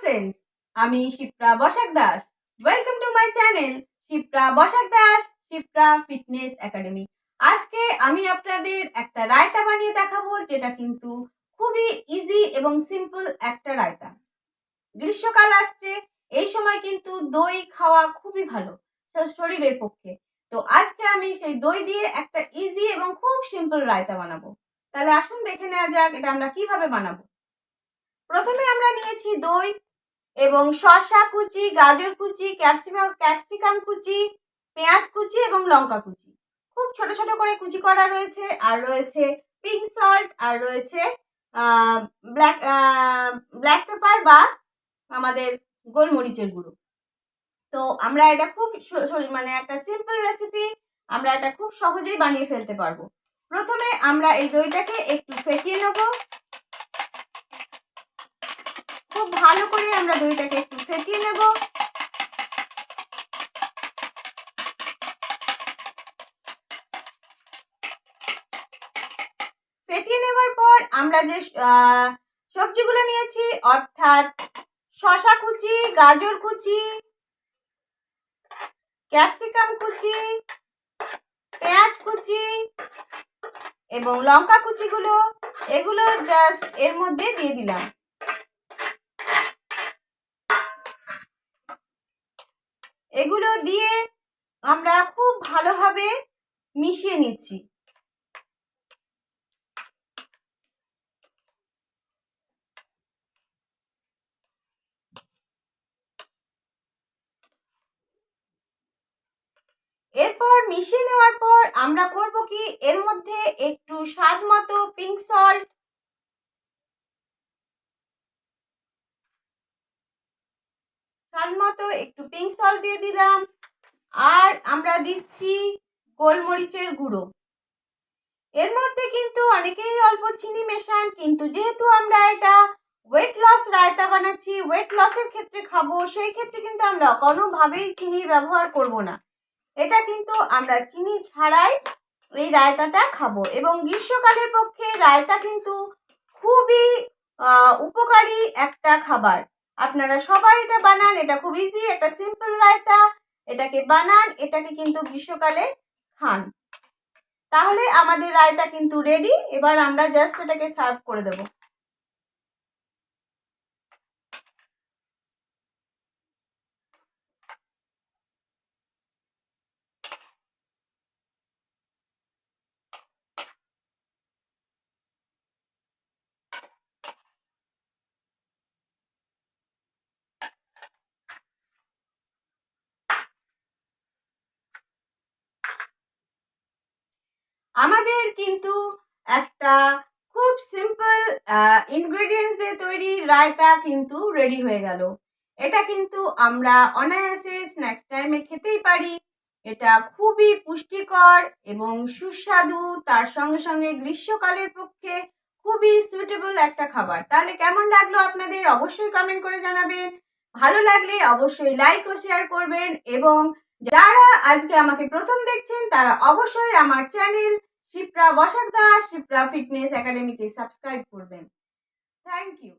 friends, আমি Shipra Basak Das. Welcome to my channel Shipra Basak Das Shipra fitness academy. আজকে আমি আপনাদের একটা রায়তা বানিয়ে দেখাবো, যেটা কিন্তু খুবই ইজি এবং সিম্পল একটা রায়তা। গ্রীষ্মকাল আসছে, এই সময় কিন্তু দই খাওয়া খুবই ভালো শরীরের পক্ষে। তো আজকে আমি সেই দই দিয়ে একটা ইজি এবং খুব সিম্পল রায়তা বানাবো। তাহলে আসুন দেখে নেওয়া যাক এটা আমরা কিভাবে বানাবো। প্রথমে আমরা নিয়েছি দই এবং শসা কুচি, গাজর কুচি, ক্যাপসিকাম কুচি, পেঁয়াজ কুচি এবং লঙ্কা কুচি। খুব ছোট ছোট করে কুচি করা রয়েছে, আর রয়েছে পিঙ্ক সল্ট, আর রয়েছে ব্ল্যাক পেপার বা আমাদের গোলমরিচের গুঁড়ো। তো আমরা এটা খুব মানে একটা সিম্পল রেসিপি, আমরা এটা খুব সহজেই বানিয়ে ফেলতে পারবো। প্রথমে আমরা এই দইটাকে একটু ফেটিয়ে নেব। খুব ভালো করে আমরা দইটাকে একটু ফেটিয়ে নেব। ফেটিয়ে নেওয়ার পর আমরা যে সবজিগুলো নিয়েছি, অর্থাৎ শসা কুচি, গাজর কুচি, ক্যাপসিকাম কুচি, পেঁয়াজ কুচি এবং লঙ্কা কুচিগুলো, এগুলো জাস্ট এর মধ্যে দিয়ে দিলাম। এগুলো দিয়ে আমরা খুব ভালোভাবে মিশিয়ে নিচ্ছি। এরপর মিশিয়ে নেওয়ার পর আমরা করব কি, এর মধ্যে একটু স্বাদ মতো পিঙ্ক সল্ট, দিয়ে দিলাম। আর আমরা দিচ্ছি গোলমরিচের গুঁড়ো। এর মধ্যে কিন্তু অনেকেই অল্প চিনি মেশান, কিন্তু যেহেতু আমরা এটা ওয়েট লস রায়তা বানাচ্ছি, ওয়েট লসের ক্ষেত্রে খাবো, সেই ক্ষেত্রে কিন্তু আমরা কোনোভাবেই চিনির ব্যবহার করব না। এটা কিন্তু আমরা চিনি ছাড়াই এই রায়তাটা খাবো। এবং গ্রীষ্মকালের পক্ষে রায়তা কিন্তু খুবই উপকারী একটা খাবার। আপনারা সবাই এটা বানান, এটা খুব ইজি, একটা সিম্পল রায়তা। এটাকে বানান, এটাকে কিন্তু গ্রীষ্মকালে খান। তাহলে আমাদের রায়তা কিন্তু রেডি। এবার আমরা জাস্ট এটাকে সার্ভ করে দেব। আমাদের কিন্তু একটা খুব সিম্পল ইনগ্রেডিয়েন্টস দিয়ে তৈরি রায়তা কিন্তু রেডি হয়ে গেল। এটা কিন্তু আমরা অনায়াসে স্ন্যাক্স টাইমে খেতেই পারি। এটা খুবই পুষ্টিকর এবং সুস্বাদু, তার সঙ্গে সঙ্গে গ্রীষ্মকালের পক্ষে খুবই সুইটেবল একটা খাবার। তাহলে কেমন লাগলো আপনাদের অবশ্যই কমেন্ট করে জানাবেন। ভালো লাগলে অবশ্যই লাইক ও শেয়ার করবেন, এবং যারা আজকে আমাকে প্রথম দেখছেন তারা অবশ্যই আমার চ্যানেল শিপ্রা বসাক দাস শিপ্রা ফিটনেস একাডেমিকে সাবস্ক্রাইব করবেন। Thank you.